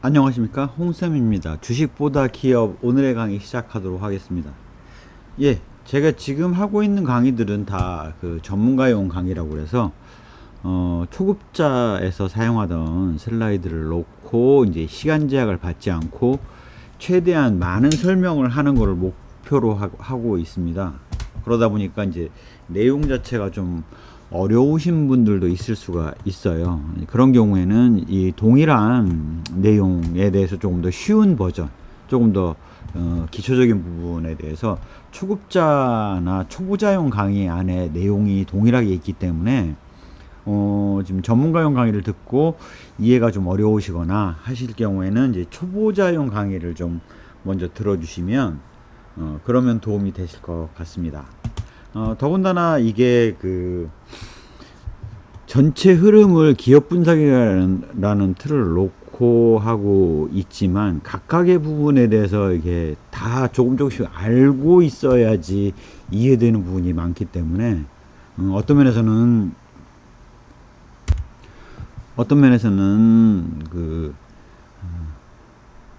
안녕하십니까, 홍쌤입니다. 주식보다 기업 오늘의 강의 시작하도록 하겠습니다. 예, 제가 지금 하고 있는 강의들은 다 그 전문가용 강의라고 그래서 초급자에서 사용하던 슬라이드를 놓고 이제 시간 제약을 받지 않고 최대한 많은 설명을 하는 것을 목표로 하고 있습니다. 그러다 보니까 이제 내용 자체가 좀 어려우신 분들도 있을 수가 있어요. 그런 경우에는 이 동일한 내용에 대해서 조금 더 쉬운 버전, 조금 더 기초적인 부분에 대해서 초급자나 초보자용 강의 안에 내용이 동일하게 있기 때문에 지금 전문가용 강의를 듣고 이해가 좀 어려우시거나 하실 경우에는 이제 초보자용 강의를 좀 먼저 들어주시면 그러면 도움이 되실 것 같습니다. 더군다나 이게 그 전체 흐름을 기업 분석이라는 틀을 놓고 하고 있지만 각각의 부분에 대해서 이게 다 조금씩 알고 있어야지 이해되는 부분이 많기 때문에 어떤 면에서는 그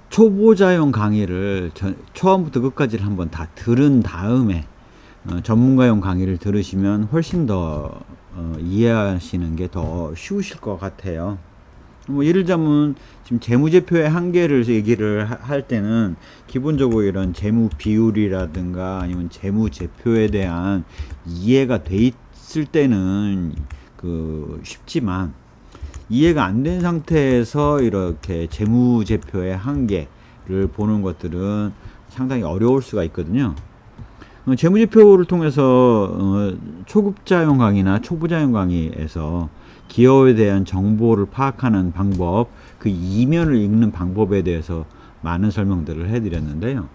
초보자용 강의를 처음부터 끝까지를 한번 다 들은 다음에 전문가용 강의를 들으시면 훨씬 더 이해하시는 게 더 쉬우실 것 같아요. 뭐 예를 들자면 지금 재무제표의 한계를 얘기를 할 때는 기본적으로 이런 재무 비율이라든가 아니면 재무제표에 대한 이해가 돼 있을 때는 쉽지만 이해가 안 된 상태에서 이렇게 재무제표의 한계를 보는 것들은 상당히 어려울 수가 있거든요. 재무제표를 통해서 초급자용 강의나 초보자용 강의에서 기업에 대한 정보를 파악하는 방법, 그 이면을 읽는 방법에 대해서 많은 설명들을 해드렸는데요.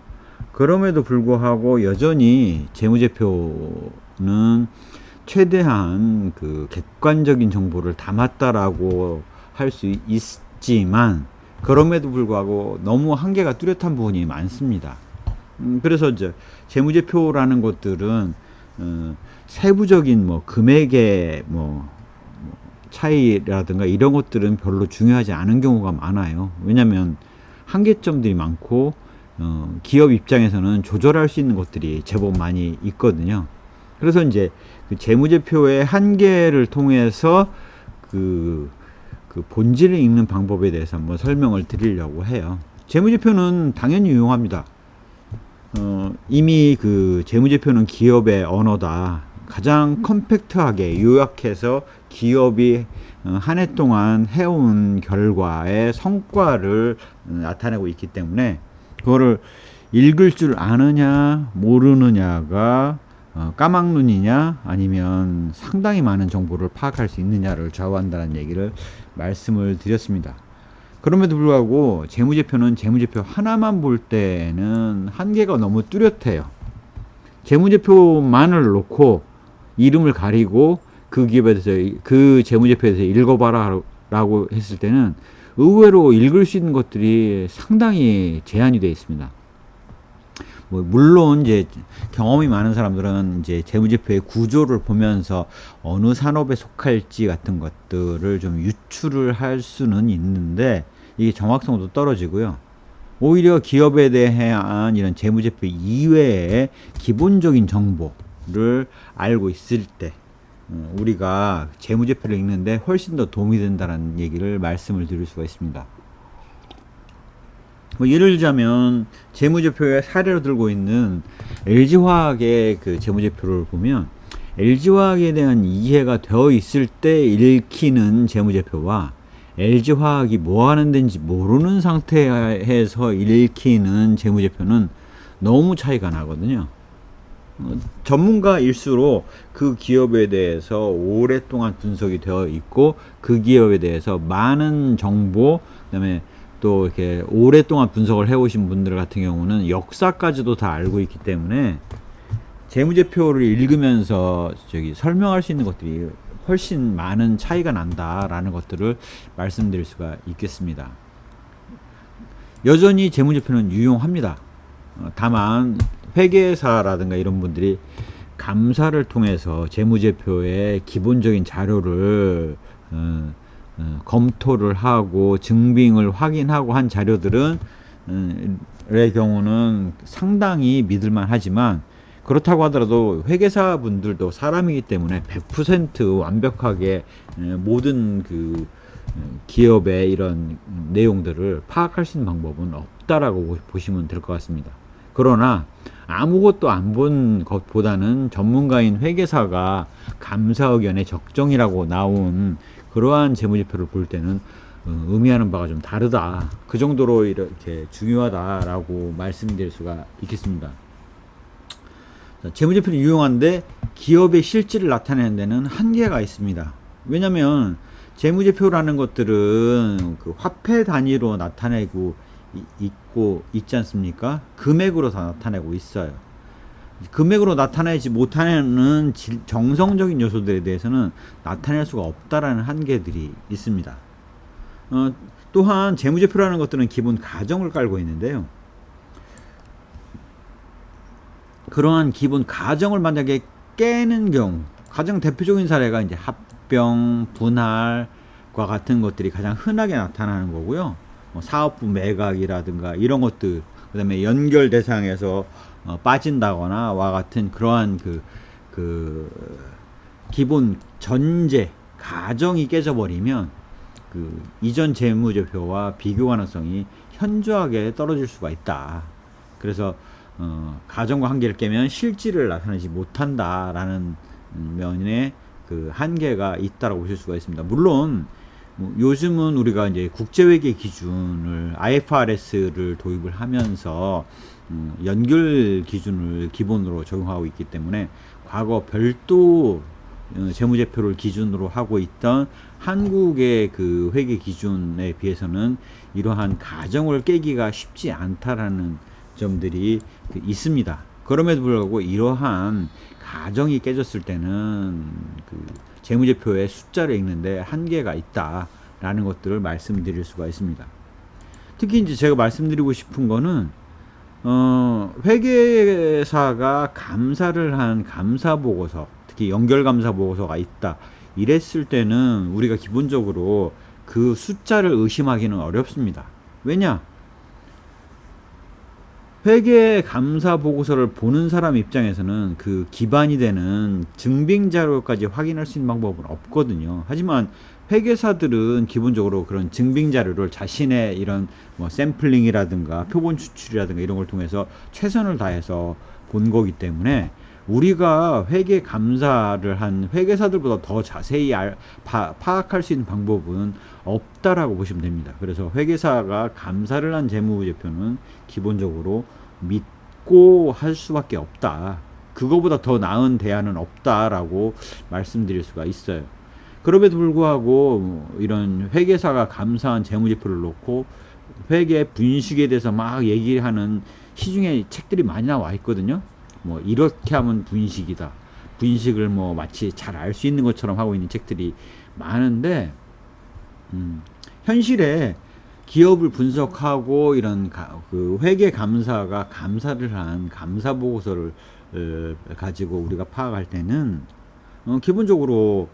그럼에도 불구하고 여전히 재무제표는 최대한 그 객관적인 정보를 담았다라고 할 수 있지만 그럼에도 불구하고 너무 한계가 뚜렷한 부분이 많습니다. 그래서 이제 재무제표라는 것들은 세부적인 뭐 금액의 차이라든가 이런 것들은 별로 중요하지 않은 경우가 많아요. 왜냐하면 한계점들이 많고 기업 입장에서는 조절할 수 있는 것들이 제법 많이 있거든요. 그래서 이제 그 재무제표의 한계를 통해서 그 본질을 읽는 방법에 대해서 한번 설명을 드리려고 해요. 재무제표는 당연히 유용합니다. 이미 그 재무제표는 기업의 언어다. 가장 컴팩트하게 요약해서 기업이 한 해 동안 해온 결과의 성과를 나타내고 있기 때문에 그거를 읽을 줄 아느냐 모르느냐가 까막눈이냐 아니면 상당히 많은 정보를 파악할 수 있느냐를 좌우한다는 얘기를 말씀을 드렸습니다. 그럼에도 불구하고 재무제표는 재무제표 하나만 볼 때는 한계가 너무 뚜렷해요. 재무제표만을 놓고 이름을 가리고 그 기업에 대해서 그 재무제표에 대해서 읽어봐라 라고 했을 때는 의외로 읽을 수 있는 것들이 상당히 제한이 되어 있습니다. 물론 이제 경험이 많은 사람들은 이제 재무제표의 구조를 보면서 어느 산업에 속할지 같은 것들을 좀 유추를 할 수는 있는데 이게 정확성도 떨어지고요. 오히려 기업에 대한 이런 재무제표 이외의 기본적인 정보를 알고 있을 때 우리가 재무제표를 읽는데 훨씬 더 도움이 된다는 얘기를 말씀을 드릴 수가 있습니다. 예를 들자면 재무제표의 사례로 들고 있는 LG화학의 그 재무제표를 보면 LG화학에 대한 이해가 되어 있을 때 읽히는 재무제표와 LG화학이 뭐 하는 데인지 모르는 상태에서 읽히는 재무제표는 너무 차이가 나거든요. 전문가일수록 그 기업에 대해서 오랫동안 분석이 되어 있고 그 기업에 대해서 많은 정보, 그다음에 또 이렇게 오랫동안 분석을 해오신 분들 같은 경우는 역사까지도 다 알고 있기 때문에 재무제표를 읽으면서 설명할 수 있는 것들이 훨씬 많은 차이가 난다라는 것들을 말씀드릴 수가 있겠습니다. 여전히 재무제표는 유용합니다. 다만 회계사라든가 이런 분들이 감사를 통해서 재무제표의 기본적인 자료를 검토를 하고 증빙을 확인하고 한 자료들은 의 경우는 상당히 믿을만 하지만, 그렇다고 하더라도 회계사 분들도 사람이기 때문에 100% 완벽하게 모든 그 기업의 이런 내용들을 파악할 수 있는 방법은 없다라고 보시면 될 것 같습니다. 그러나 아무것도 안 본 것보다는 전문가인 회계사가 감사 의견의 적정이라고 나온 그러한 재무제표를 볼 때는 의미하는 바가 좀 다르다. 그 정도로 이렇게 중요하다라고 말씀드릴 수가 있겠습니다. 재무제표는 유용한데 기업의 실질을 나타내는 데는 한계가 있습니다. 왜냐하면 재무제표라는 것들은 그 화폐 단위로 나타내고 있지 않습니까? 금액으로 다 나타내고 있어요. 금액으로 나타내지 못하는 정성적인 요소들에 대해서는 나타낼 수가 없다라는 한계들이 있습니다. 또한 재무제표라는 것들은 기본 가정을 깔고 있는데요. 그러한 기본 가정을 만약에 깨는 경우, 가장 대표적인 사례가 이제 합병, 분할과 같은 것들이 가장 흔하게 나타나는 거고요. 사업부 매각이라든가 이런 것들, 그 다음에 연결 대상에서 빠진다거나 와 같은 그러한 그 기본 전제 가정이 깨져버리면 그 이전 재무제표와 비교 가능성이 현저하게 떨어질 수가 있다. 그래서 가정과 한계를 깨면 실질을 나타내지 못한다라는 면에 그 한계가 있다라고 보실 수가 있습니다. 물론 요즘은 우리가 이제 국제회계 기준을 IFRS를 도입을 하면서 연결 기준을 기본으로 적용하고 있기 때문에 과거 별도 재무제표를 기준으로 하고 있던 한국의 그 회계 기준에 비해서는 이러한 가정을 깨기가 쉽지 않다라는 점들이 있습니다. 그럼에도 불구하고 이러한 가정이 깨졌을 때는 그 재무제표의 숫자를 읽는데 한계가 있다라는 것들을 말씀드릴 수가 있습니다. 특히 이제 제가 말씀드리고 싶은 거는 회계사가 감사를 한 감사보고서, 특히 연결감사보고서가 있다 이랬을 때는 우리가 기본적으로 그 숫자를 의심하기는 어렵습니다. 왜냐? 회계 감사 보고서를 보는 사람 입장에서는 그 기반이 되는 증빙 자료까지 확인할 수 있는 방법은 없거든요. 하지만 회계사들은 기본적으로 그런 증빙 자료를 자신의 이런 뭐 샘플링이라든가 표본 추출이라든가 이런 걸 통해서 최선을 다해서 본 거기 때문에 우리가 회계 감사를 한 회계사들보다 더 자세히 파악할 수 있는 방법은 없다라고 보시면 됩니다. 그래서 회계사가 감사를 한 재무제표는 기본적으로 믿고 할 수밖에 없다. 그거보다 더 나은 대안은 없다라고 말씀드릴 수가 있어요. 그럼에도 불구하고 이런 회계사가 감사한 재무제표를 놓고 회계 분식에 대해서 막 얘기하는 시중에 책들이 많이 나와 있거든요. 뭐 이렇게 하면 분식이다. 분식을 뭐 마치 잘 알 수 있는 것처럼 하고 있는 책들이 많은데 현실에 기업을 분석하고 이런 그 회계 감사가 감사를 한 감사 보고서를 가지고 우리가 파악할 때는 기본적으로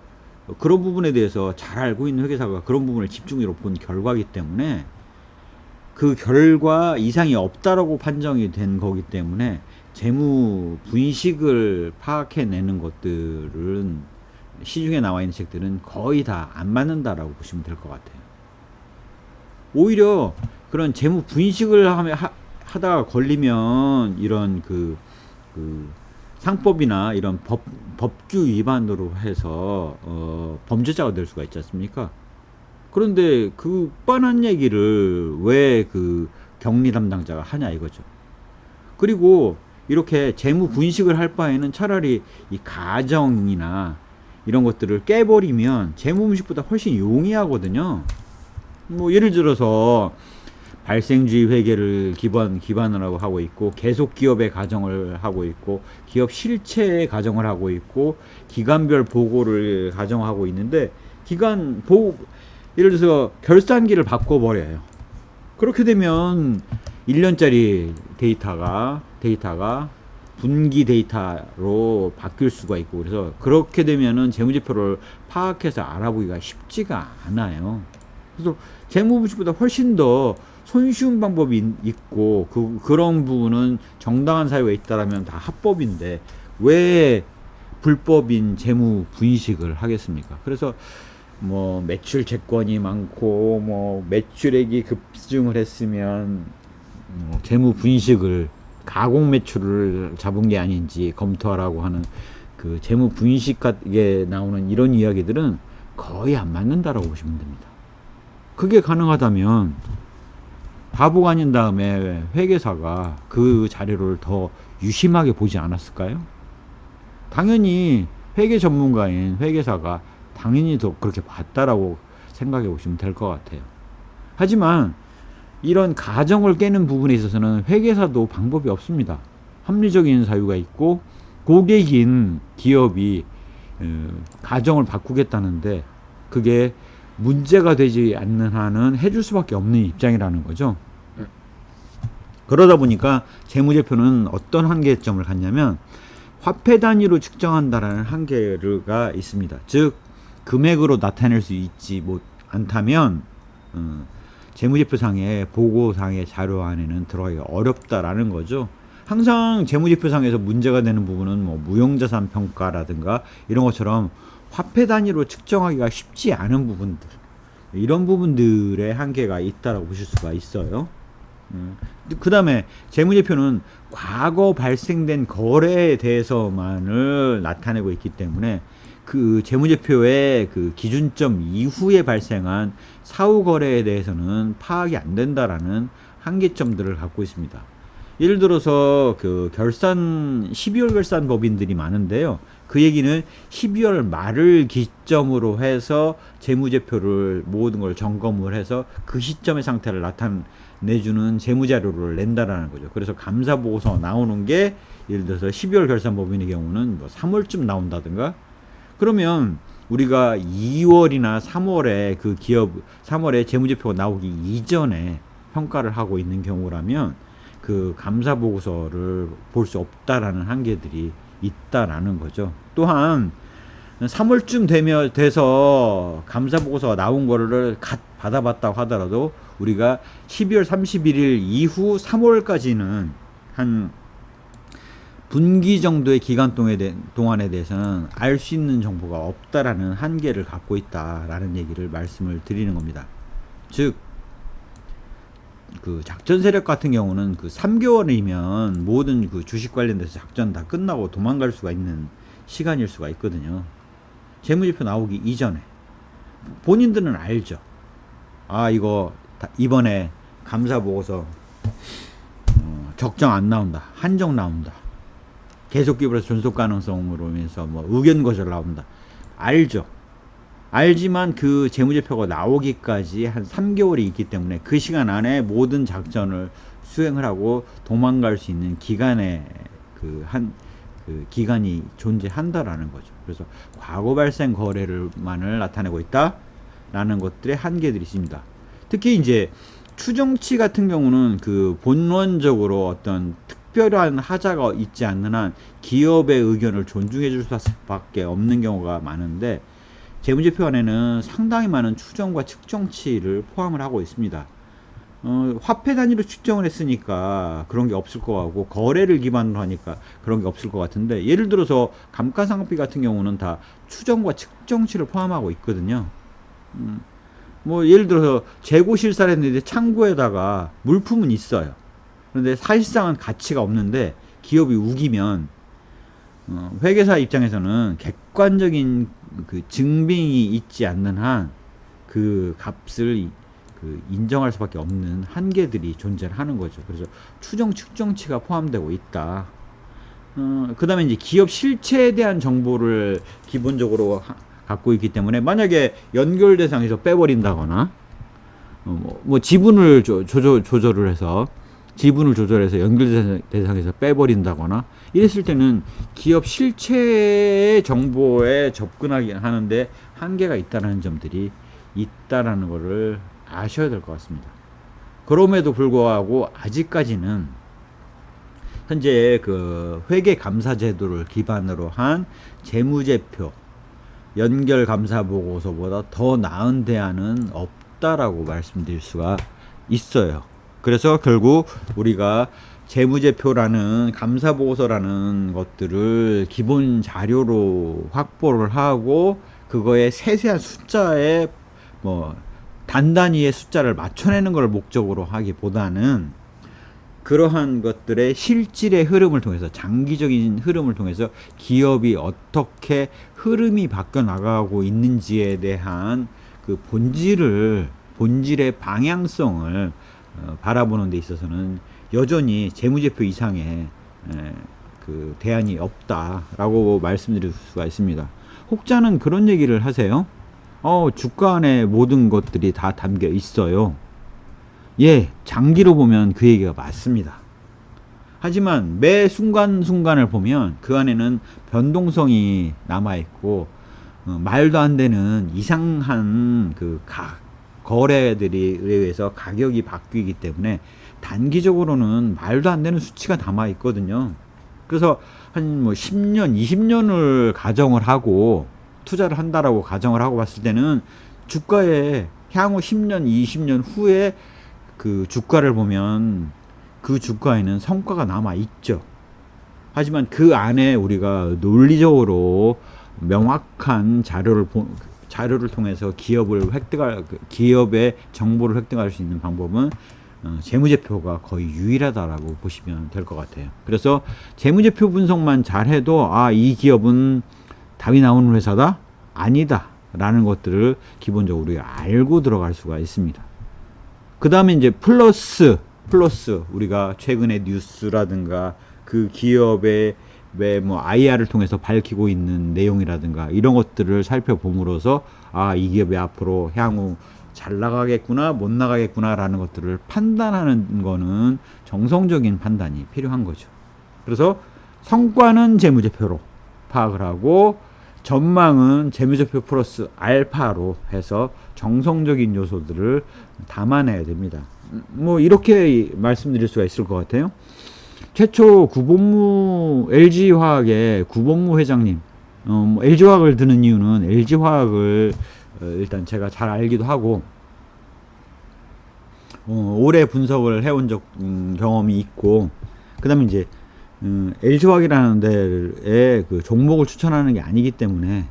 그런 부분에 대해서 잘 알고 있는 회계사가 그런 부분을 집중적으로 본 결과이기 때문에 그 결과 이상이 없다라고 판정이 된 거기 때문에 재무 분식을 파악해내는 것들은 시중에 나와 있는 책들은 거의 다 안 맞는다라고 보시면 될 것 같아요. 오히려 그런 재무 분식을 하다가 걸리면 이런 그 상법이나 이런 법규 위반으로 해서 범죄자가 될 수가 있지 않습니까? 그런데 그 뻔한 얘기를 왜 그 격리 담당자가 하냐 이거죠. 그리고 이렇게 재무 분식을 할 바에는 차라리 이 가정이나 이런 것들을 깨버리면 재무 분식보다 훨씬 용이하거든요. 뭐 예를 들어서 발생주의 회계를 기반으로 하고 있고 계속 기업의 가정을 하고 있고 기업 실체의 가정을 하고 있고 기간별 보고를 가정하고 있는데 예를 들어서 결산기를 바꿔버려요. 그렇게 되면 1년짜리 데이터가 분기 데이터로 바뀔 수가 있고, 그래서 그렇게 되면은 재무제표를 파악해서 알아보기가 쉽지가 않아요. 그래서 재무부식보다 훨씬 더 손쉬운 방법이 있고, 그런 부분은 정당한 사유가 있다라면 다 합법인데 왜 불법인 재무 분식을 하겠습니까? 그래서 뭐 매출 채권이 많고 뭐 매출액이 급증을 했으면 재무 분식을 가공 매출을 잡은 게 아닌지 검토하라고 하는 그 재무 분식에 나오는 이런 이야기들은 거의 안 맞는다라고 보시면 됩니다. 그게 가능하다면 바보가 아닌 다음에 회계사가 그 자료를 더 유심하게 보지 않았을까요? 당연히 회계 전문가인 회계사가 당연히 더 그렇게 봤다라고 생각해 보시면 될 것 같아요. 하지만 이런 가정을 깨는 부분에 있어서는 회계사도 방법이 없습니다. 합리적인 사유가 있고 고객인 기업이 가정을 바꾸겠다는데 그게 문제가 되지 않는 한은 해줄 수밖에 없는 입장이라는 거죠. 그러다 보니까 재무제표는 어떤 한계점을 갖냐면 화폐 단위로 측정한다라는 한계가 있습니다. 즉 금액으로 나타낼 수 있지 않다면 재무제표상의 보고상의 자료 안에는 들어가기가 어렵다라는 거죠. 항상 재무제표상에서 문제가 되는 부분은 뭐 무형자산 평가라든가 이런 것처럼 화폐 단위로 측정하기가 쉽지 않은 부분들, 이런 부분들의 한계가 있다라고 보실 수가 있어요. 그 다음에 재무제표는 과거 발생된 거래에 대해서만을 나타내고 있기 때문에 그 재무제표의 그 기준점 이후에 발생한 사후 거래에 대해서는 파악이 안 된다라는 한계점들을 갖고 있습니다. 예를 들어서 그 12월 결산 법인들이 많은데요. 그 얘기는 12월 말을 기점으로 해서 재무제표를 모든 걸 점검을 해서 그 시점의 상태를 나타내주는 재무자료를 낸다라는 거죠. 그래서 감사보고서 나오는 게 예를 들어서 12월 결산 법인의 경우는 뭐 3월쯤 나온다든가, 그러면 우리가 2월이나 3월에 그 기업 3월에 재무제표가 나오기 이전에 평가를 하고 있는 경우라면 그 감사 보고서를 볼 수 없다라는 한계들이 있다라는 거죠. 또한 3월쯤 돼서 감사 보고서가 나온 거를 갓 받아봤다고 하더라도 우리가 12월 31일 이후 3월까지는 한 분기 정도의 기간 동안에 대해서는 알 수 있는 정보가 없다라는 한계를 갖고 있다라는 얘기를 말씀을 드리는 겁니다. 즉, 그 작전 세력 같은 경우는 그 3개월이면 모든 그 주식 관련돼서 작전 다 끝나고 도망갈 수가 있는 시간일 수가 있거든요. 재무제표 나오기 이전에 본인들은 알죠. 아, 이거 이번에 감사 보고서 적정 안 나온다, 한정 나온다, 계속 기울어서 존속 가능성으로 인해서 뭐 의견 거절 나온다, 알죠. 알지만 그 재무제표가 나오기까지 한 3개월이 있기 때문에 그 시간 안에 모든 작전을 수행을 하고 도망갈 수 있는 기간의 그 기간이 존재한다라는 거죠. 그래서 과거 발생 거래를만을 나타내고 있다라는 것들의 한계들이 있습니다. 특히 이제 추정치 같은 경우는 그 본원적으로 어떤 특별한 하자가 있지 않는 한 기업의 의견을 존중해 줄 수밖에 없는 경우가 많은데, 재무제표 안에는 상당히 많은 추정과 측정치를 포함을 하고 있습니다. 화폐 단위로 측정을 했으니까 그런 게 없을 것 같고, 거래를 기반으로 하니까 그런 게 없을 것 같은데, 예를 들어서 감가상각비 같은 경우는 다 추정과 측정치를 포함하고 있거든요. 뭐 예를 들어서 재고 실사를 했는데 창고에다가 물품은 있어요. 그런데 사실상은 가치가 없는데 기업이 우기면 회계사 입장에서는 객관적인 그 증빙이 있지 않는 한 그 값을 인정할 수밖에 없는 한계들이 존재를 하는 거죠. 그래서 추정 측정치가 포함되고 있다. 그 다음에 이제 기업 실체에 대한 정보를 기본적으로 갖고 있기 때문에 만약에 연결 대상에서 빼버린다거나 뭐 지분을 조절을 해서 연결 대상에서 빼버린다거나 이랬을 때는 기업 실체의 정보에 접근하기 하는데 한계가 있다는 점들이 있다라는 것을 아셔야 될 것 같습니다. 그럼에도 불구하고 아직까지는 현재 그 회계 감사 제도를 기반으로 한 재무제표 연결 감사 보고서보다 더 나은 대안은 없다라고 말씀드릴 수가 있어요. 그래서 결국 우리가 재무제표라는 감사 보고서라는 것들을 기본 자료로 확보를 하고 그거에 세세한 숫자에 뭐 단단히의 숫자를 맞춰내는 걸 목적으로 하기보다는 그러한 것들의 실질의 흐름을 통해서 장기적인 흐름을 통해서 기업이 어떻게 흐름이 바뀌어 나가고 있는지에 대한 그 본질의 방향성을 바라보는 데 있어서는 여전히 재무제표 이상의 그 대안이 없다라고 말씀드릴 수가 있습니다. 혹자는 그런 얘기를 하세요. 주가 안에 모든 것들이 다 담겨 있어요. 예, 장기로 보면 그 얘기가 맞습니다. 하지만 매 순간순간을 보면 그 안에는 변동성이 남아있고 말도 안 되는 이상한 그 거래들이 의해서 가격이 바뀌기 때문에 단기적으로는 말도 안 되는 수치가 남아있거든요. 그래서 한 뭐 10년, 20년을 가정을 하고 투자를 한다라고 가정을 하고 봤을 때는 주가에 향후 10년, 20년 후에 그 주가를 보면 그 주가에는 성과가 남아 있죠. 하지만 그 안에 우리가 논리적으로 명확한 자료를 통해서 기업의 정보를 획득할 수 있는 방법은 재무제표가 거의 유일하다라고 보시면 될 것 같아요. 그래서 재무제표 분석만 잘해도 이 기업은 답이 나오는 회사다? 아니다. 라는 것들을 기본적으로 우리가 알고 들어갈 수가 있습니다. 그 다음에 이제 플러스 우리가 최근에 뉴스라든가 그 기업의 뭐 IR을 통해서 밝히고 있는 내용이라든가 이런 것들을 살펴봄으로써 이 기업이 앞으로 향후 잘 나가겠구나 못 나가겠구나 라는 것들을 판단하는 거는 정성적인 판단이 필요한 거죠. 그래서 성과는 재무제표로 파악을 하고 전망은 재무제표 플러스 알파로 해서 정성적인 요소들을 담아내야 됩니다. 뭐 이렇게 말씀드릴 수가 있을 것 같아요. 최초 LG화학의 구본무 회장님, LG화학을 드는 이유는 LG화학을 일단 제가 잘 알기도 하고 오래 분석을 해온 경험이 있고, 그 다음에 이제 LG화학이라는 데에 그 종목을 추천하는 게 아니기 때문에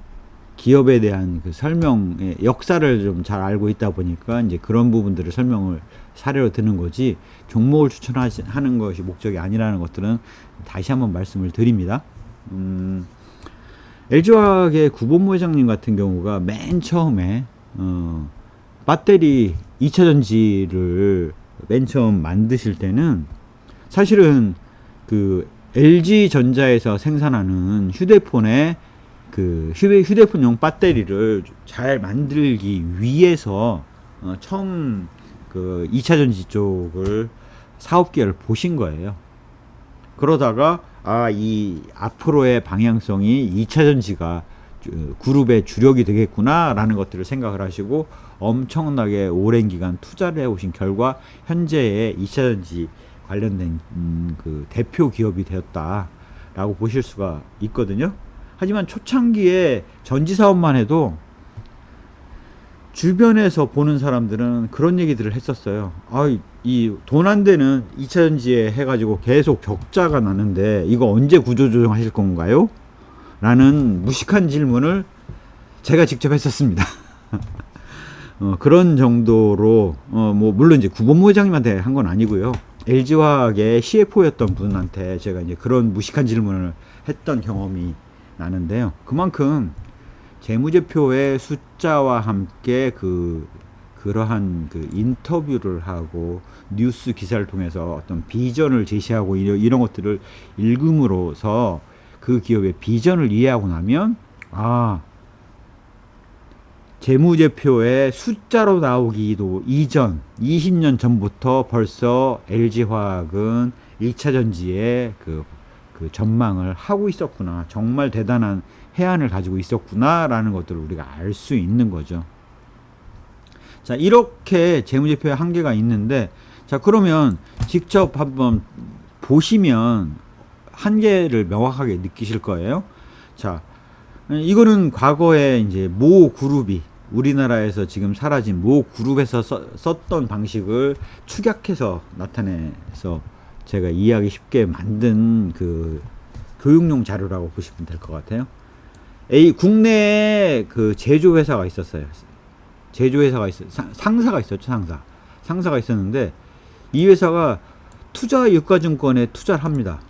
기업에 대한 그 설명의 역사를 좀 잘 알고 있다 보니까 이제 그런 부분들을 설명을 사례로 드는 거지, 종목을 추천하는 것이 목적이 아니라는 것들은 다시 한번 말씀을 드립니다. LG화학의 구본무 회장님 같은 경우가 맨 처음에 배터리 2차전지를 맨 처음 만드실 때는 사실은 그 LG전자에서 생산하는 휴대폰의 그 휴대폰용 배터리를 잘 만들기 위해서 처음 그 2차전지 쪽을 사업계를 보신 거예요. 그러다가 이 앞으로의 방향성이 2차전지가 그룹의 주력이 되겠구나 라는 것들을 생각을 하시고 엄청나게 오랜 기간 투자를 해오신 결과 현재의 2차전지 관련된 그 대표 기업이 되었다라고 보실 수가 있거든요. 하지만 초창기에 전지 사업만 해도 주변에서 보는 사람들은 그런 얘기들을 했었어요. 이 돈 안 되는 2차전지에 해가지고 계속 적자가 나는데 이거 언제 구조조정 하실 건가요? 라는 무식한 질문을 제가 직접 했었습니다. 그런 정도로 뭐 물론 이제 구본무 회장님한테 한 건 아니고요. LG화학의 CFO였던 분한테 제가 이제 그런 무식한 질문을 했던 경험이 나는데요. 그만큼 재무제표의 숫자와 함께 그러한 그 인터뷰를 하고 뉴스 기사를 통해서 어떤 비전을 제시하고 이런 것들을 읽음으로써 그 기업의 비전을 이해하고 나면 재무제표의 숫자로 나오기도 이전 20년 전부터 벌써 LG화학은 1차전지의 그 전망을 하고 있었구나, 정말 대단한 해안을 가지고 있었구나 라는 것들을 우리가 알 수 있는 거죠. 자, 이렇게 재무제표의 한계가 있는데, 자 그러면 직접 한번 보시면 한계를 명확하게 느끼실 거예요. 자, 이거는 과거에 이제 모 그룹이 우리나라에서 지금 사라진 모 그룹에서 썼던 방식을 축약해서 나타내서 제가 이해하기 쉽게 만든 그 교육용 자료라고 보시면 될 것 같아요. 국내에 그 제조회사가 있었어요. 제조회사가 상사가 있었죠, 상사가 있었는데, 이 회사가 투자유가증권에 투자를 합니다.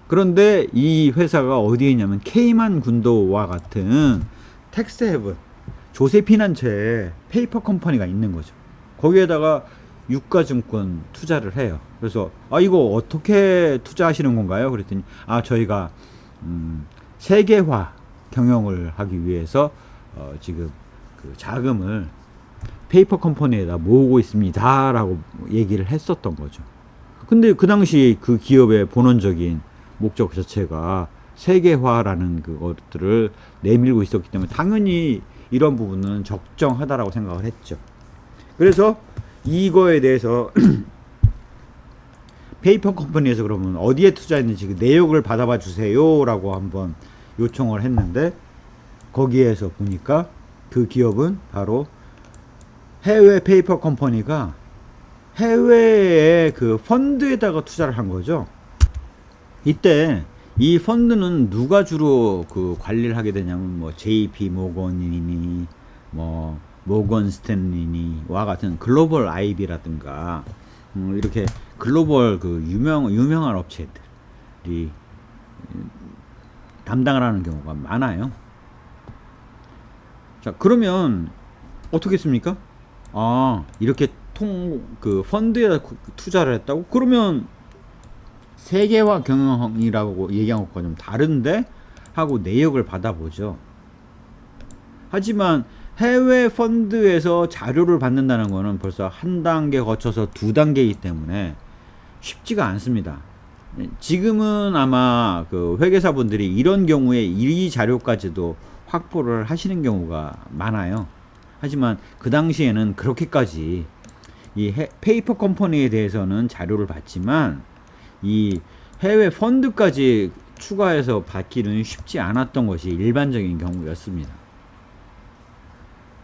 그런데 이 회사가 어디에 있냐면 케이만 군도와 같은 텍스헤븐, 조세피난처에 페이퍼 컴퍼니가 있는 거죠. 거기에다가 유가증권 투자를 해요. 그래서 이거 어떻게 투자하시는 건가요? 그랬더니 저희가 세계화 경영을 하기 위해서 지금 그 자금을 페이퍼 컴퍼니에다 모으고 있습니다 라고 얘기를 했었던 거죠. 근데 그 당시 그 기업의 본원적인 목적 자체가 세계화라는 그것들을 내밀고 있었기 때문에 당연히 이런 부분은 적정하다라고 생각을 했죠. 그래서 이거에 대해서 페이퍼 컴퍼니에서 그러면 어디에 투자했는지 그 내역을 받아봐 주세요 라고 한번 요청을 했는데, 거기에서 보니까 그 기업은 바로 해외 페이퍼 컴퍼니가 해외의 그 펀드에다가 투자를 한 거죠. 이때 이 펀드는 누가 주로 그 관리를 하게 되냐면 뭐 JP 모건이니 뭐 모건 스탠리니와 같은 글로벌 IB라든가 이렇게 글로벌 그 유명한 업체들이 담당을 하는 경우가 많아요. 자, 그러면 어떻게 했습니까? 이렇게 그 펀드에 투자를 했다고? 그러면 세계화 경영이라고 얘기한 것과 좀 다른데? 하고 내역을 받아보죠. 하지만 해외 펀드에서 자료를 받는다는 것은 벌써 한 단계 거쳐서 두 단계이기 때문에 쉽지가 않습니다. 지금은 아마 그 회계사분들이 이런 경우에 이 자료까지도 확보를 하시는 경우가 많아요. 하지만 그 당시에는 그렇게까지 이 페이퍼 컴퍼니에 대해서는 자료를 받지만 이 해외 펀드까지 추가해서 받기는 쉽지 않았던 것이 일반적인 경우였습니다.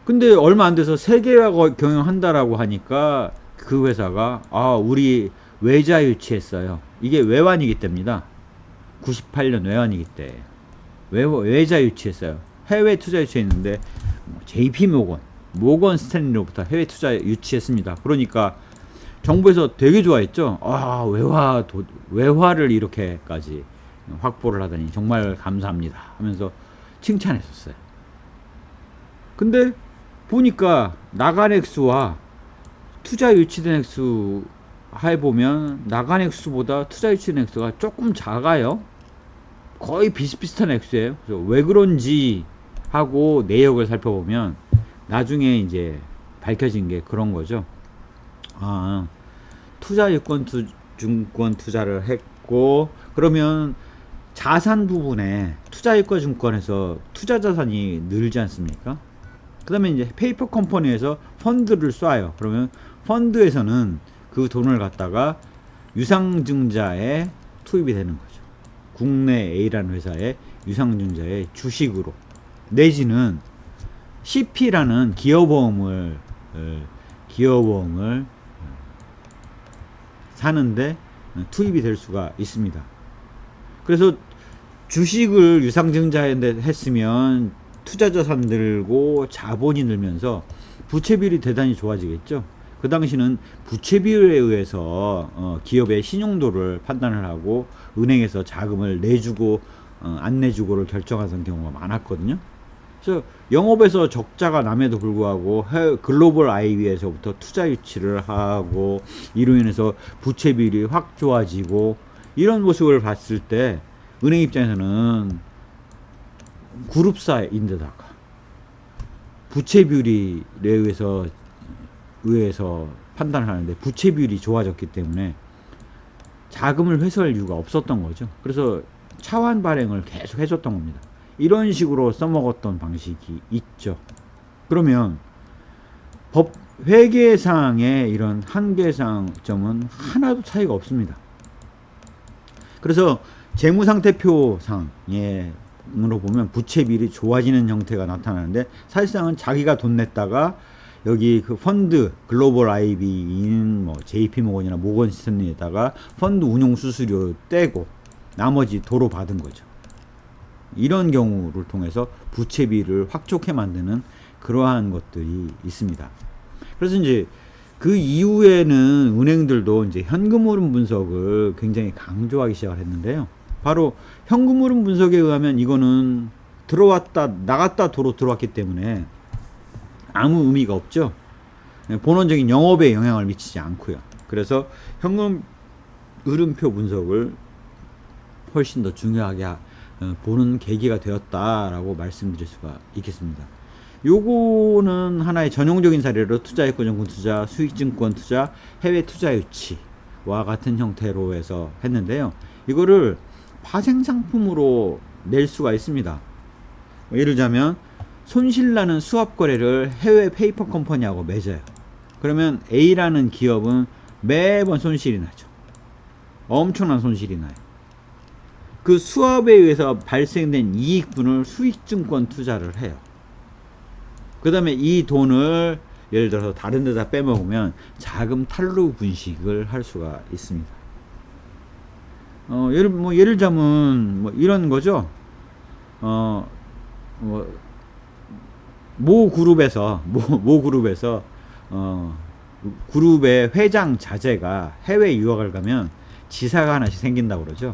근데 얼마 안 돼서 세계화 경영한다라고 하니까 그 회사가 우리 외자 유치했어요. 이게 외환위기 때입니다. 98년 외환위기 때 외자 유치했어요. 해외 투자 유치했는데 JP 모건 스탠리로부터 해외 투자 유치했습니다. 그러니까 정부에서 되게 좋아했죠. 외화를 이렇게까지 확보를 하다니 정말 감사합니다 하면서 칭찬했었어요. 근데 보니까 나간 액수와 투자 유치된 액수 해보면 나간 액수보다 투자 유치된 액수가 조금 작아요. 거의 비슷비슷한 액수예요. 그래서 왜 그런지 하고 내역을 살펴보면 나중에 이제 밝혀진 게 그런 거죠. 증권 투자를 했고, 그러면 자산 부분에 투자유가증권에서 투자 자산이 늘지 않습니까? 그 다음에 이제 페이퍼 컴퍼니에서 펀드를 쏴요. 그러면 펀드에서는 그 돈을 갖다가 유상증자에 투입이 되는 거죠. 국내 A라는 회사의 유상증자의 주식으로, 내지는 CP라는 기여보험을 사는데 투입이 될 수가 있습니다. 그래서 주식을 유상증자에 했으면 투자자산 늘고 자본이 늘면서 부채비율이 대단히 좋아지겠죠. 그 당시는 부채비율에 의해서 기업의 신용도를 판단을 하고 은행에서 자금을 내주고 안 내주고를 결정하는 경우가 많았거든요. 그래서 영업에서 적자가 남에도 불구하고 글로벌 IB에서부터 투자 유치를 하고 이로 인해서 부채 비율이 확 좋아지고 이런 모습을 봤을 때 은행 입장에서는 그룹사인데다가 부채 비율에 의해서 판단을 하는데 부채 비율이 좋아졌기 때문에 자금을 회수할 이유가 없었던 거죠. 그래서 차환 발행을 계속 해줬던 겁니다. 이런 식으로 써먹었던 방식이 있죠. 그러면 회계상의 이런 한계상 점은 하나도 차이가 없습니다. 그래서 재무상태표상에 으로 보면 부채 비율이 좋아지는 형태가 나타나는데, 사실상은 자기가 돈 냈다가 여기 그 펀드 글로벌 IB인 뭐 JP 모건이나 모건 스탠리에다가 펀드 운용 수수료 떼고 나머지 도로 받은 거죠. 이런 경우를 통해서 부채 비율을 확 좋게 만드는 그러한 것들이 있습니다. 그래서 이제 그 이후에는 은행들도 이제 현금 흐름 분석을 굉장히 강조하기 시작을 했는데요. 바로 현금 흐름 분석에 의하면 이거는 들어왔다 나갔다 도로 들어왔기 때문에 아무 의미가 없죠. 본원적인 영업에 영향을 미치지 않고요. 그래서 현금 흐름표 분석을 훨씬 더 중요하게 보는 계기가 되었다라고 말씀드릴 수가 있겠습니다. 요거는 하나의 전형적인 사례로 투자에코전군 투자, 수익증권 투자, 해외 투자 유치와 같은 형태로 해서 했는데요. 이거를 파생 상품으로 낼 수가 있습니다. 예를 들자면 손실나는 수합 거래를 해외 페이퍼 컴퍼니하고 맺어요. 그러면 A라는 기업은 매번 손실이 나죠. 엄청난 손실이 나요. 그 수합에 의해서 발생된 이익분을 수익증권 투자를 해요. 그 다음에 이 돈을 예를 들어서 다른 데다 빼먹으면 자금 탈루 분식을 할 수가 있습니다. 예를 들자면 뭐 이런 거죠. 모 그룹에서 그룹의 회장 자제가 해외 유학을 가면 지사가 하나씩 생긴다고 그러죠.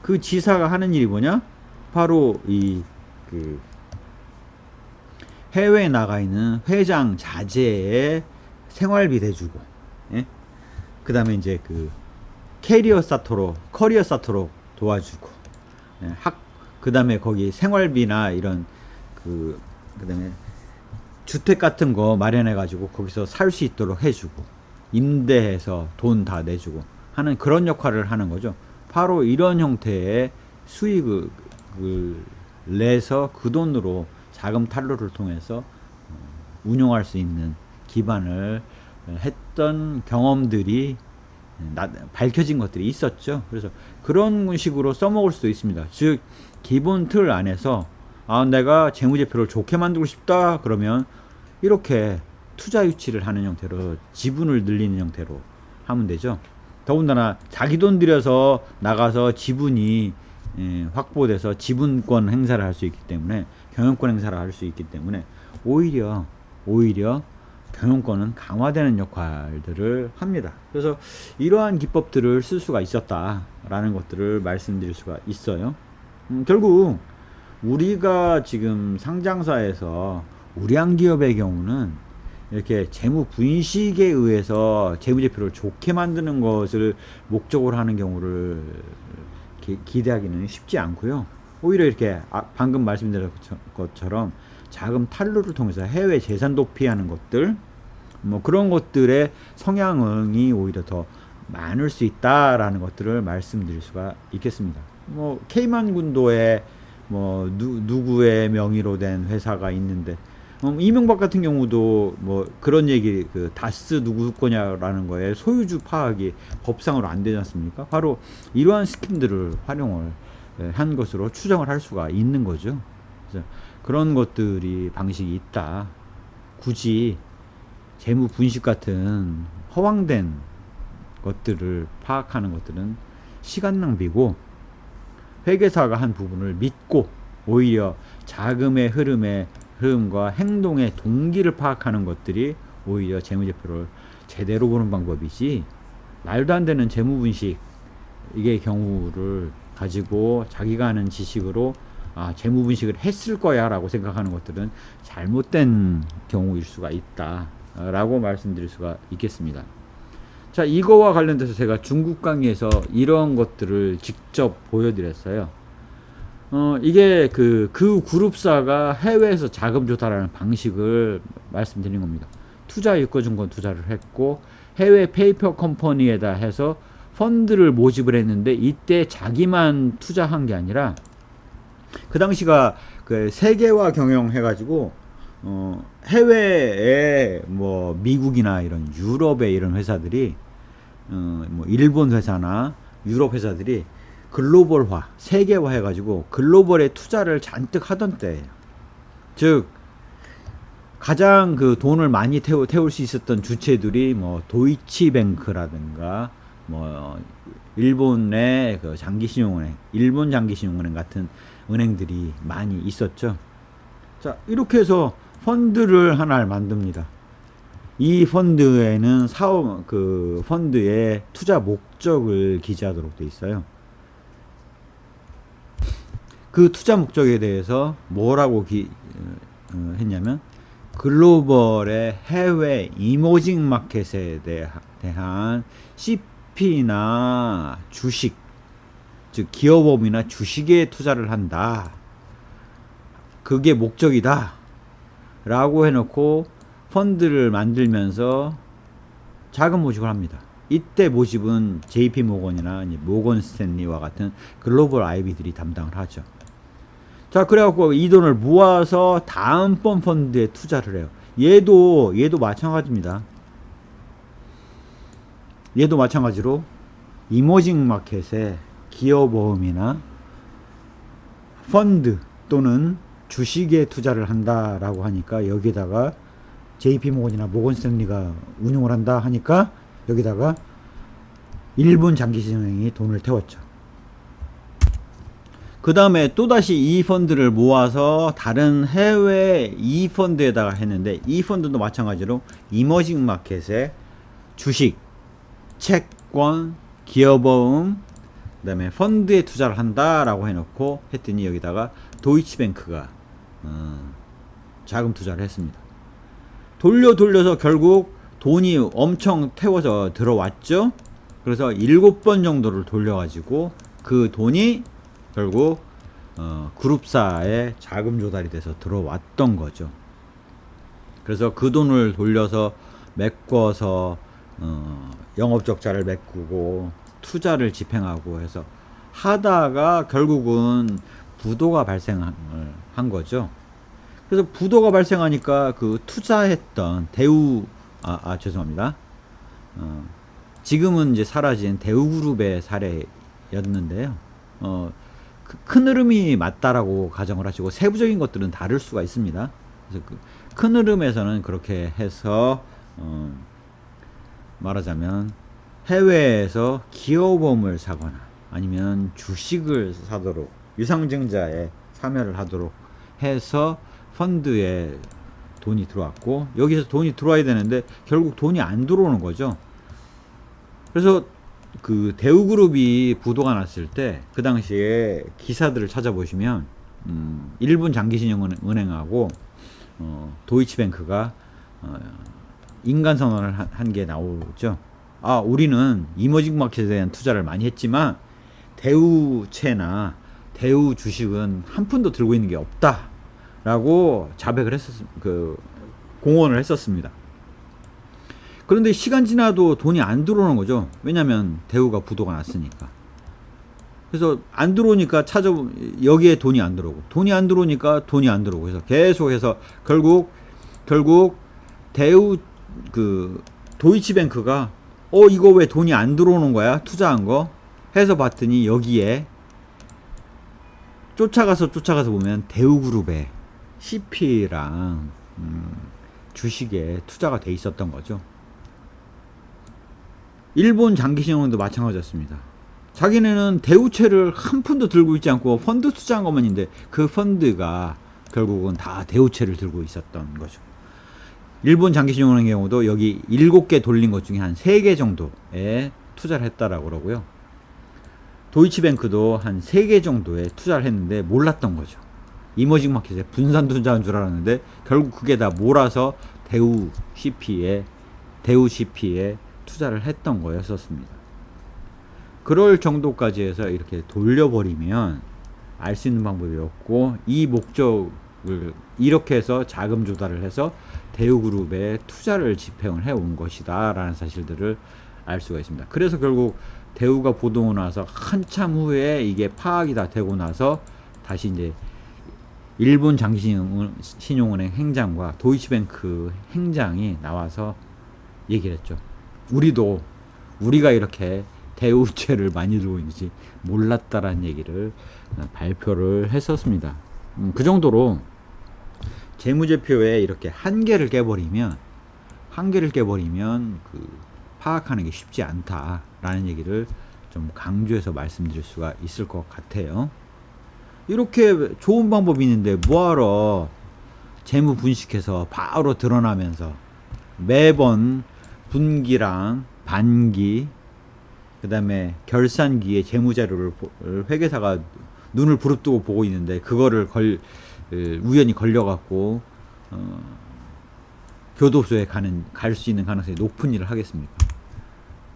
그 지사가 하는 일이 뭐냐? 바로 그 해외에 나가 있는 회장 자제의 생활비 대주고, 예? 그 다음에 이제 그 커리어 스타터로 도와주고, 예? 그 다음에 거기 생활비나 이런 그 다음에 주택 같은 거 마련해가지고 거기서 살 수 있도록 해주고, 임대해서 돈 다 내주고 하는 그런 역할을 하는 거죠. 바로 이런 형태의 수익을 내서 그 돈으로 자금 탈루를 통해서 운용할 수 있는 기반을 했던 경험들이 밝혀진 것들이 있었죠. 그래서 그런 식으로 써먹을 수도 있습니다. 즉 기본 틀 안에서 내가 재무제표를 좋게 만들고 싶다 그러면 이렇게 투자 유치를 하는 형태로 지분을 늘리는 형태로 하면 되죠. 더군다나 자기 돈 들여서 나가서 지분이 확보돼서 지분권 행사를 할 수 있기 때문에, 경영권 행사를 할 수 있기 때문에 오히려 경영권은 강화되는 역할들을 합니다. 그래서 이러한 기법들을 쓸 수가 있었다라는 것들을 말씀드릴 수가 있어요. 결국 우리가 지금 상장사에서 우량 기업의 경우는 이렇게 재무 분식에 의해서 재무제표를 좋게 만드는 것을 목적으로 하는 경우를 기대하기는 쉽지 않고요. 오히려 이렇게 방금 말씀드린 것처럼 자금 탈루를 통해서 해외 재산 도피하는 것들, 뭐 그런 것들의 성향이 오히려 더 많을 수 있다라는 것들을 말씀드릴 수가 있겠습니다. 뭐 케이만 군도에 뭐 누구의 명의로 된 회사가 있는데, 이명박 같은 경우도 뭐 그런 얘기, 그 다스 누구 거냐라는 거에 소유주 파악이 법상으로 안 되지 않습니까? 바로 이러한 스킴들을 활용을 한 것으로 추정을 할 수가 있는 거죠. 그래서 그런 것들이 방식이 있다. 굳이 재무 분식 같은 허황된 것들을 파악하는 것들은 시간 낭비고, 회계사가 한 부분을 믿고 오히려 자금의 흐름과 행동의 동기를 파악하는 것들이 오히려 재무제표를 제대로 보는 방법이지, 말도 안 되는 재무분식 이게 경우를 가지고 자기가 아는 지식으로 재무분식을 했을 거야 라고 생각하는 것들은 잘못된 경우일 수가 있다 라고 말씀드릴 수가 있겠습니다. 자, 이거와 관련돼서 제가 중국 강의에서 이런 것들을 직접 보여드렸어요. 이게 그 그룹사가 해외에서 자금 조달하는 방식을 말씀드린 겁니다. 투자 유가증권 투자를 했고 해외 페이퍼 컴퍼니에다 해서 펀드를 모집을 했는데, 이때 자기만 투자한 게 아니라 그 당시가 그 세계화 경영 해가지고 해외에 뭐 미국이나 이런 유럽의 이런 회사들이 뭐 일본 회사나 유럽 회사들이 글로벌화, 세계화 해가지고 글로벌에 투자를 잔뜩 하던 때예요. 즉 가장 그 돈을 많이 태울 수 있었던 주체들이 뭐 도이치뱅크라든가 뭐 일본의 그 장기신용은행, 일본 장기신용은행 같은 은행들이 많이 있었죠. 자, 이렇게 해서 펀드를 하나를 만듭니다. 이 펀드에는 사업 그 펀드의 투자 목적을 기재하도록 돼 있어요. 그 투자 목적에 대해서 뭐라고 했냐면 글로벌의 해외 이머징 마켓에 대한 CP나 주식, 즉 기업업이나 주식에 투자를 한다. 그게 목적이다. 라고 해놓고 펀드를 만들면서 자금 모집을 합니다. 이때 모집은 JP 모건이나 모건 스탠리와 같은 글로벌 IB들이 담당을 하죠. 자, 그래갖고 이 돈을 모아서 다음번 펀드에 투자를 해요. 얘도 마찬가지입니다. 얘도 마찬가지로 이머징 마켓에 기업보험이나 펀드 또는 주식에 투자를 한다라고 하니까 여기다가 JP모건이나 모건스탠리가 운용을 한다 하니까 여기다가 일본 장기신용은행이 돈을 태웠죠. 그 다음에 또다시 이 펀드를 모아서 다른 해외 이 펀드에다가 했는데 이 펀드도 마찬가지로 이머징 마켓에 주식, 채권, 기업보험, 그 다음에 펀드에 투자를 한다라고 해놓고 했더니 여기다가 도이치뱅크가 자금 투자를 했습니다. 돌려서 결국 돈이 엄청 태워져 들어왔죠. 그래서 7번 정도를 돌려가지고 그 돈이 결국 그룹사에 자금 조달이 돼서 들어왔던 거죠. 그래서 그 돈을 돌려서 메꿔서 영업적자를 메꾸고 투자를 집행하고 해서 하다가 결국은 부도가 발생한 거죠. 그래서 부도가 발생하니까 그 투자했던 죄송합니다. 지금은 이제 사라진 대우그룹의 사례였는데요. 큰 흐름이 맞다라고 가정을 하시고 세부적인 것들은 다를 수가 있습니다. 그래서 큰 흐름에서는 그렇게 해서 말하자면 해외에서 기업보험을 사거나 아니면 주식을 사도록 유상증자에 참여를 하도록 해서 펀드에 돈이 들어왔고 여기서 돈이 들어와야 되는데 결국 돈이 안 들어오는 거죠. 그래서 그 대우그룹이 부도가 났을 때 그 당시에 기사들을 찾아보시면 일본 장기신용은행하고 도이치뱅크가 인간선언을 한 게 나오죠. 우리는 이머징 마켓에 대한 투자를 많이 했지만 대우채나 대우 주식은 한 푼도 들고 있는 게 없다라고 자백을 공언을 했었습니다. 그런데 시간 지나도 돈이 안 들어오는 거죠. 왜냐면 대우가 부도가 났으니까. 그래서 안 들어오니까 여기에 돈이 안 들어오고 돈이 안 들어오니까 돈이 안 들어오고 해서 계속해서 결국 대우 도이치뱅크가 이거 왜 돈이 안 들어오는 거야? 투자한 거 해서 봤더니 여기에 쫓아가서 보면 대우그룹의 CP랑 주식에 투자가 돼 있었던 거죠. 일본 장기신용은행도 마찬가지였습니다. 자기네는 대우채를 한 푼도 들고 있지 않고 펀드 투자한 것만인데 그 펀드가 결국은 다 대우채를 들고 있었던 거죠. 일본 장기신용은행의 경우도 여기 7개 돌린 것 중에 한 3개 정도에 투자를 했다라고 그러고요. 도이치뱅크도 한 3개 정도에 투자를 했는데 몰랐던 거죠. 이머징 마켓에 분산 투자한 줄 알았는데 결국 그게 다 몰아서 대우 CP에 투자를 했던 거였었습니다. 그럴 정도까지 해서 이렇게 돌려버리면 알 수 있는 방법이 없고 이 목적을 이렇게 해서 자금 조달을 해서 대우그룹에 투자를 집행을 해온 것이다 라는 사실들을 알 수가 있습니다. 그래서 결국 대우가 보도가 나서 한참 후에 이게 파악이 다 되고 나서 다시 이제 일본 장기신용은행 행장과 도이치뱅크 행장이 나와서 얘기를 했죠. 우리가 이렇게 대우죄를 많이 들고 있는지 몰랐다라는 얘기를 발표를 했었습니다. 그 정도로 재무제표에 이렇게 한계를 깨버리면 그 파악하는 게 쉽지 않다라는 얘기를 좀 강조해서 말씀드릴 수가 있을 것 같아요. 이렇게 좋은 방법이 있는데 뭐하러 재무 분식해서 바로 드러나면서 매번 분기랑 반기 그 다음에 결산기에 재무자료를 회계사가 눈을 부릅뜨고 보고 있는데 그거를 우연히 걸려갖고 교도소에 갈 수 있는 가능성이 높은 일을 하겠습니까?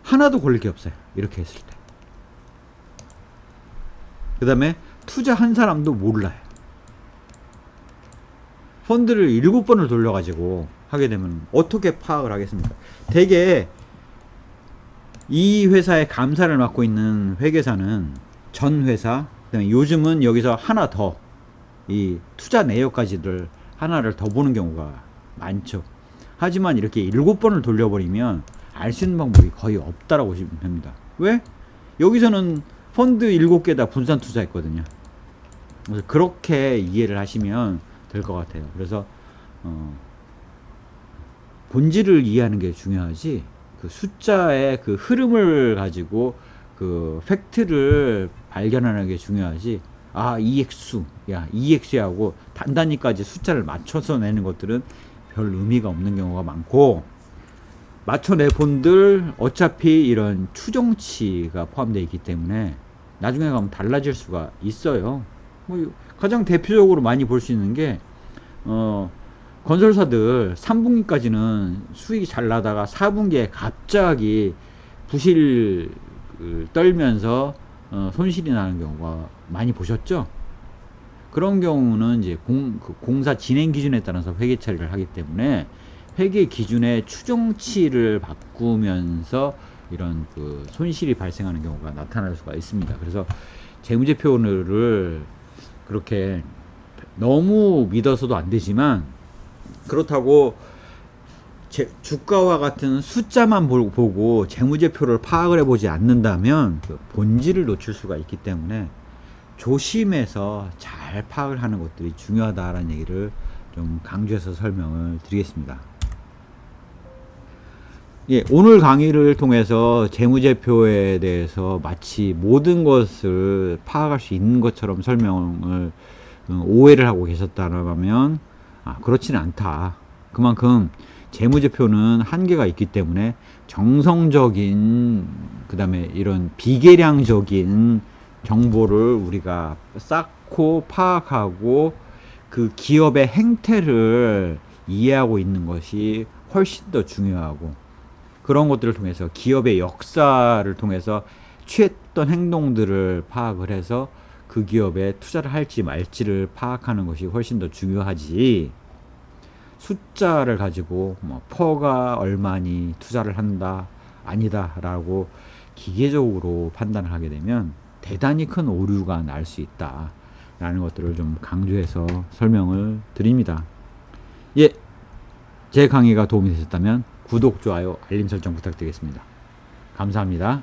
하나도 걸릴 게 없어요. 이렇게 했을 때. 그 다음에 투자한 사람도 몰라요. 펀드를 7번을 돌려가지고 하게 되면 어떻게 파악을 하겠습니까? 대개 이 회사의 감사를 맡고 있는 회계사는 전 회사, 그다음에 요즘은 여기서 하나 더 이 투자 내역까지들 하나를 더 보는 경우가 많죠. 하지만 이렇게 7번을 돌려버리면 알 수 있는 방법이 거의 없다라고 보시면 됩니다. 왜? 여기서는 펀드 7개 다 분산 투자했거든요. 그래서 그렇게 이해를 하시면 될 것 같아요. 그래서 본질을 이해하는 게 중요하지 그 숫자의 그 흐름을 가지고 그 팩트를 발견하는 게 중요하지 EX야 하고 단단히까지 숫자를 맞춰서 내는 것들은 별 의미가 없는 경우가 많고 맞춰내 본들 어차피 이런 추정치가 포함되어 있기 때문에 나중에 가면 달라질 수가 있어요. 뭐 가장 대표적으로 많이 볼 수 있는 게 건설사들 3분기까지는 수익이 잘 나다가 4분기에 갑자기 부실 떨면서 손실이 나는 경우가 많이 보셨죠? 그런 경우는 이제 공사 진행 기준에 따라서 회계 처리를 하기 때문에 회계 기준의 추정치를 바꾸면서 이런 그 손실이 발생하는 경우가 나타날 수가 있습니다. 그래서 재무제표를 그렇게 너무 믿어서도 안 되지만 그렇다고 주가와 같은 숫자만 보고 재무제표를 파악을 해보지 않는다면 그 본질을 놓칠 수가 있기 때문에 조심해서 잘 파악을 하는 것들이 중요하다라는 얘기를 좀 강조해서 설명을 드리겠습니다. 예, 오늘 강의를 통해서 재무제표에 대해서 마치 모든 것을 파악할 수 있는 것처럼 설명을 오해를 하고 계셨다면 그렇지는 않다. 그만큼 재무제표는 한계가 있기 때문에 정성적인 그 다음에 이런 비계량적인 정보를 우리가 쌓고 파악하고 그 기업의 행태를 이해하고 있는 것이 훨씬 더 중요하고 그런 것들을 통해서 기업의 역사를 통해서 취했던 행동들을 파악을 해서 그 기업에 투자를 할지 말지를 파악하는 것이 훨씬 더 중요하지 숫자를 가지고 뭐 퍼가 얼마니 투자를 한다 아니다 라고 기계적으로 판단을 하게 되면 대단히 큰 오류가 날 수 있다 라는 것들을 좀 강조해서 설명을 드립니다. 예, 제 강의가 도움이 되셨다면 구독, 좋아요, 알림 설정 부탁드리겠습니다. 감사합니다.